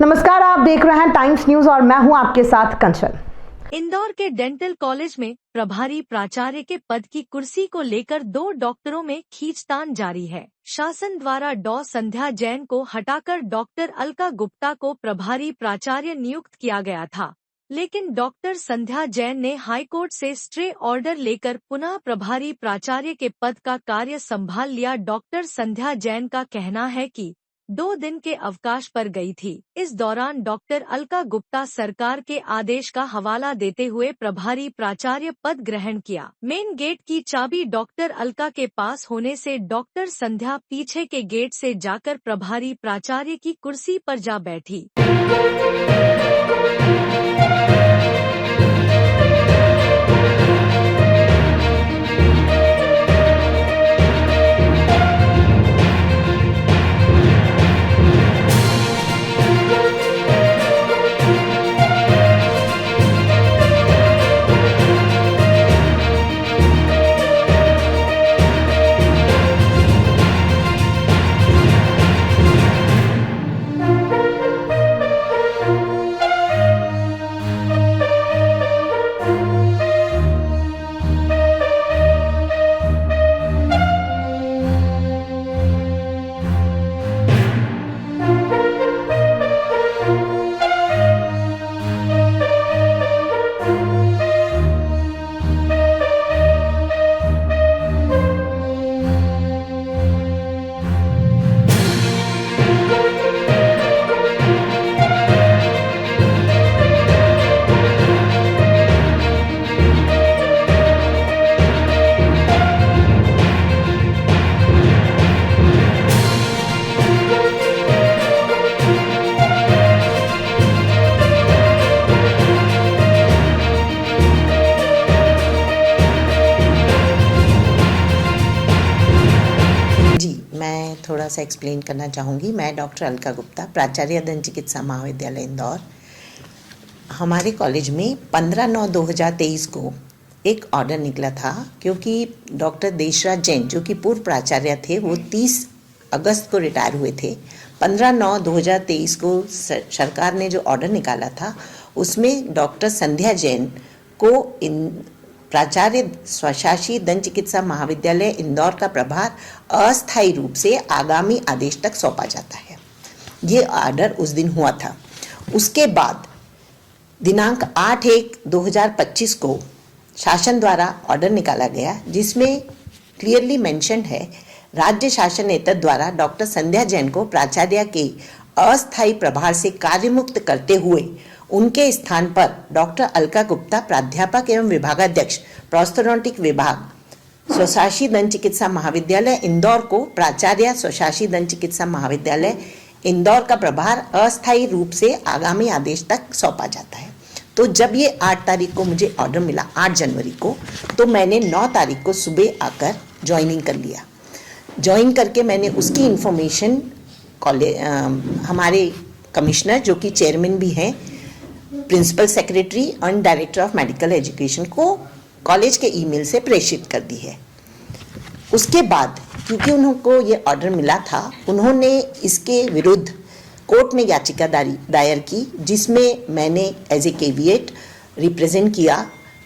नमस्कार, आप देख रहे हैं टाइम्स न्यूज और मैं हूं आपके साथ कंचन। इंदौर के डेंटल कॉलेज में प्रभारी प्राचार्य के पद की कुर्सी को लेकर 2 डॉक्टरों में खींचतान जारी है। शासन द्वारा डॉ संध्या जैन को हटाकर डॉक्टर अलका गुप्ता को प्रभारी प्राचार्य नियुक्त किया गया था, लेकिन डॉक्टर संध्या जैन ने हाईकोर्ट से स्टे ऑर्डर लेकर पुनः प्रभारी प्राचार्य के पद का कार्य संभाल लिया। डॉक्टर संध्या जैन का कहना है कि 2 दिन के अवकाश पर गई थी। इस दौरान डॉक्टर अलका गुप्ता सरकार के आदेश का हवाला देते हुए प्रभारी प्राचार्य पद ग्रहण किया। मेन गेट की चाबी डॉक्टर अलका के पास होने से डॉक्टर संध्या पीछे के गेट से जाकर प्रभारी प्राचार्य की कुर्सी पर जा बैठी। मैं थोड़ा सा एक्सप्लेन करना चाहूँगी। मैं डॉक्टर अलका गुप्ता, प्राचार्य दंत चिकित्सा महाविद्यालय इंदौर। हमारे कॉलेज में 15/9/2023 को एक ऑर्डर निकला था, क्योंकि डॉक्टर देशराज जैन जो कि पूर्व प्राचार्य थे, वो 30 अगस्त को रिटायर हुए थे। 15/9/2023 को सरकार ने जो ऑर्डर निकाला था, उसमें डॉक्टर संध्या जैन को प्राचार्य स्वशासी दंत चिकित्सा महाविद्यालय इंदौर का प्रभार अस्थायी रूप से आगामी आदेश तक सौंपा जाता है। ये ऑर्डर उस दिन हुआ था। उसके बाद दिनांक 8/1/2025 को शासन द्वारा ऑर्डर निकाला गया, जिसमें क्लियरली मेंशन है, राज्य शासन नेतृत्व द्वारा डॉक्टर संध्या जैन को प्राचार्य के अस्थायी प्रभार से कार्यमुक्त करते हुए उनके स्थान पर डॉक्टर अलका गुप्ता, प्राध्यापक एवं विभागाध्यक्ष प्रोस्थोडोंटिक विभाग, स्वशासी दंत चिकित्सा महाविद्यालय इंदौर को प्राचार्य स्वशासी दंत चिकित्सा महाविद्यालय इंदौर का प्रभार अस्थायी रूप से आगामी आदेश तक सौंपा जाता है। तो जब ये 8 तारीख को मुझे ऑर्डर मिला, 8 जनवरी को, तो मैंने 9 तारीख को सुबह आकर ज्वाइनिंग कर लिया। ज्वाइन करके मैंने उसकी इन्फॉर्मेशन हमारे कमिश्नर, जो कि चेयरमैन भी हैं, principal secretary and director of medical education को कॉलेज के ईमेल से प्रेषित कर दी है। उसके बाद क्योंकि उनको ये ऑर्डर मिला था, उन्होंने इसके विरुद्ध कोर्ट में याचिका दायर की, जिसमें मैंने एज ए केविएट रिप्रेजेंट किया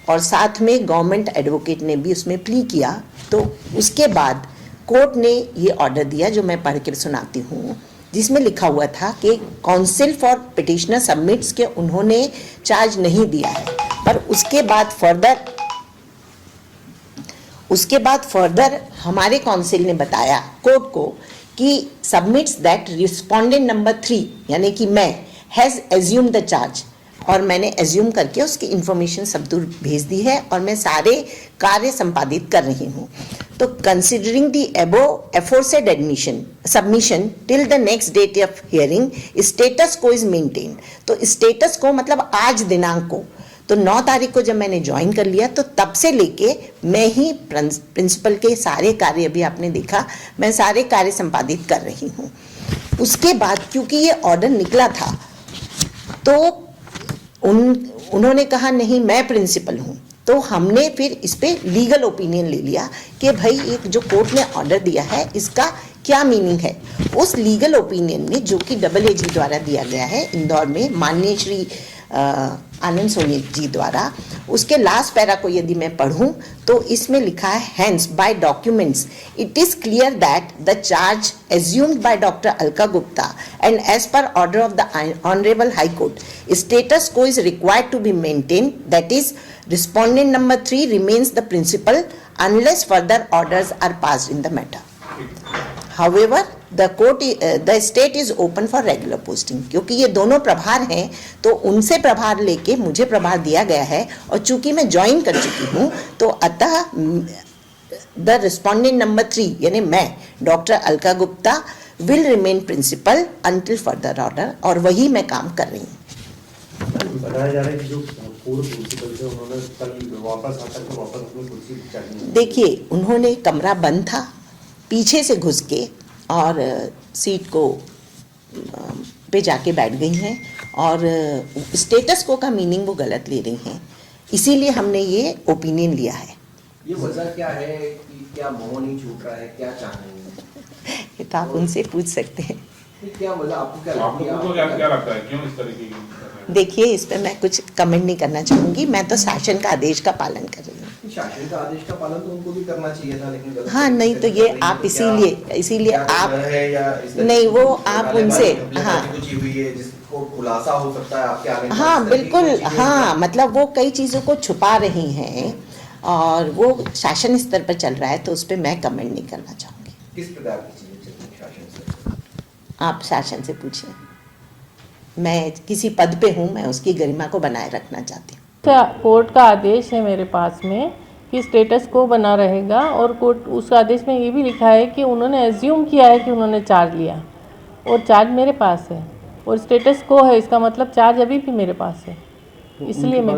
और साथ में गवर्नमेंट एडवोकेट ने भी उसमें प्ली किया। तो उसके बाद कोर्ट ने ये ऑर्डर दिया, जो मैं पढ़ के सुनाती हूँ, जिसमें लिखा हुआ था कि काउंसिल फॉर पिटिशनर सबमिट्स के उन्होंने चार्ज नहीं दिया है, पर उसके बाद फर्दर हमारे काउंसिल ने बताया कोर्ट को कि सबमिट्स दैट रिस्पोंडेंट नंबर 3 यानी कि मैं हैज़ एज्यूम द चार्ज, और मैंने एज्यूम करके उसकी इन्फॉर्मेशन सब दूर भेज दी है और मैं सारे कार्य संपादित कर रही हूँ। तो considering the above aforesaid submission till the next date of hearing, status quo is maintained. तो स्टेटस को मतलब आज दिनांक को, तो 9 तारीख को जब मैंने ज्वाइन कर लिया, तो तब से लेके मैं ही प्रिंसिपल के सारे कार्य, अभी आपने देखा, मैं सारे कार्य संपादित कर रही हूँ। उसके बाद क्योंकि ये ऑर्डर निकला था, तो उन्होंने कहा नहीं मैं प्रिंसिपल हूँ, तो हमने फिर इस पे लीगल ओपिनियन ले लिया कि भाई एक जो कोर्ट ने ऑर्डर दिया है, इसका क्या मीनिंग है उस लीगल ओपिनियन में जो कि AAG द्वारा दिया गया है इंदौर में माननीय श्री आनंद सोनी जी द्वारा, उसके लास्ट पैरा को यदि मैं पढ़ूं तो इसमें लिखा है hence by documents it is clear that the charge assumed by doctor Alka Gupta and as per order of the honourable high court status quo is required to be maintain, that is respondent number 3 remains the principal unless further orders are passed in the matter. However, the state is open for regular posting. क्योंकि ये दोनों प्रभार हैं तो उनसे प्रभार लेके मुझे प्रभार दिया गया है और चूंकि मैं ज्वाइन कर चुकी हूँ तो अतः द रिस्पोंडेंट नंबर 3 यानी मैं doctor Alka Gupta will remain principal until further order और वही मैं काम कर रही हूँ. बताया जा रहा है कि जो पूर्व प्रिंसिपल थे उन्होंने कल वापस आकर के वापस अपनी कुर्सी चाहिए. देखिए उन्होंने कमरा बंद था पीछे से घुस के और सीट को पे जाके बैठ गई हैं और स्टेटस को का मीनिंग वो गलत ले रही हैं, इसीलिए हमने ये ओपिनियन लिया है. ये वजह क्या है कि क्या मोह नहीं छूट रहा है, क्या चाह रहे हैं? ये तो आप उनसे पूछ सकते हैं. क्या वजह आपको क्या लगती है? क्या लगता है क्यों इस तरीके की? देखिए इस पे मैं कुछ कमेंट नहीं करना चाहूँगी, मैं तो शासन का आदेश का पालन कर रही हूँ. शासन का आदेश का पालन तो उनको भी करना चाहिए था, लेकिन हाँ नहीं तो ये आप इसीलिए आप नहीं वो आप उनसे हाँ हुई है जिसको खुलासा हो सकता है आपके आगे. हाँ बिल्कुल हाँ मतलब वो कई चीज़ों को छुपा रही हैं और वो शासन स्तर पर चल रहा है तो उस पर मैं कमेंट नहीं करना चाहूँगी. किस प्रकार की चीजें चल रही शासन से? आप शासन से पूछिए. मैं किसी पद पे हूँ, मैं उसकी गरिमा को बनाए रखना चाहती हूँ. कोर्ट का आदेश है मेरे पास में कि स्टेटस को बना रहेगा और कोर्ट उस आदेश में ये भी लिखा है कि उन्होंने एज्यूम किया है कि उन्होंने चार्ज लिया और चार्ज मेरे पास है और स्टेटस को है, इसका मतलब चार्ज अभी भी मेरे पास है. तो इसलिए मैं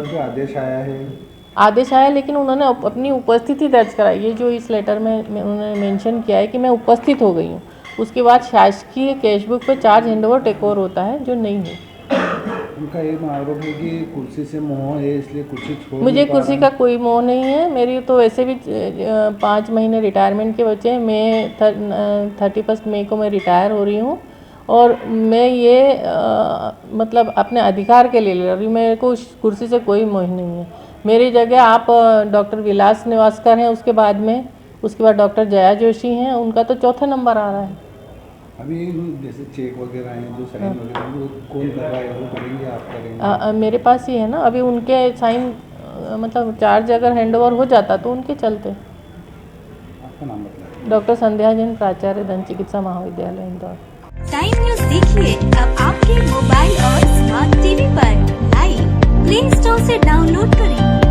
आदेश आया लेकिन उन्होंने अपनी उपस्थिति दर्ज कराई है जो इस लेटर में उन्होंने मेंशन किया है कि मैं उपस्थित हो गई हूँ. उसके बाद शासकीय कैशबुक पर चार्ज हैंडओवर टेक ओवर होता है जो नहीं है. उनका ये आरोप है कि कुर्सी से मोह है इसलिए कुर्सी छोड़. मुझे कुर्सी का कोई मोह नहीं है. मेरी तो वैसे भी 5 महीने रिटायरमेंट के बचे हैं. मैं 31 मई को मैं रिटायर हो रही हूँ और मैं ये मतलब अपने अधिकार के लिए ले रही हूँ. मेरे को कुर्सी से कोई मोह नहीं है. मेरी जगह आप डॉक्टर विलास निवासकर हैं, उसके बाद डॉक्टर जया जोशी हैं, उनका तो 4th नंबर आ रहा है. अभी जैसे चेक वगैरह हैं जो साइन वगैरह वो कौन कर रहा है, वो करेंगे आप करेंगे? मेरे पास ही है ना. अभी उनके साइन मतलब चार्ज अगर हैंडओवर हो जाता तो उनके चलते. आपका नाम बताइए. डॉक्टर संध्या जैन, प्राचार्य दंत चिकित्सा महाविद्यालय इंदौर. टाइम न्यूज़ देखिए अब आपके मोबाइल और स्मार्ट टीवी पर लाइव प्ले स्टोर से डाउनलोड करें.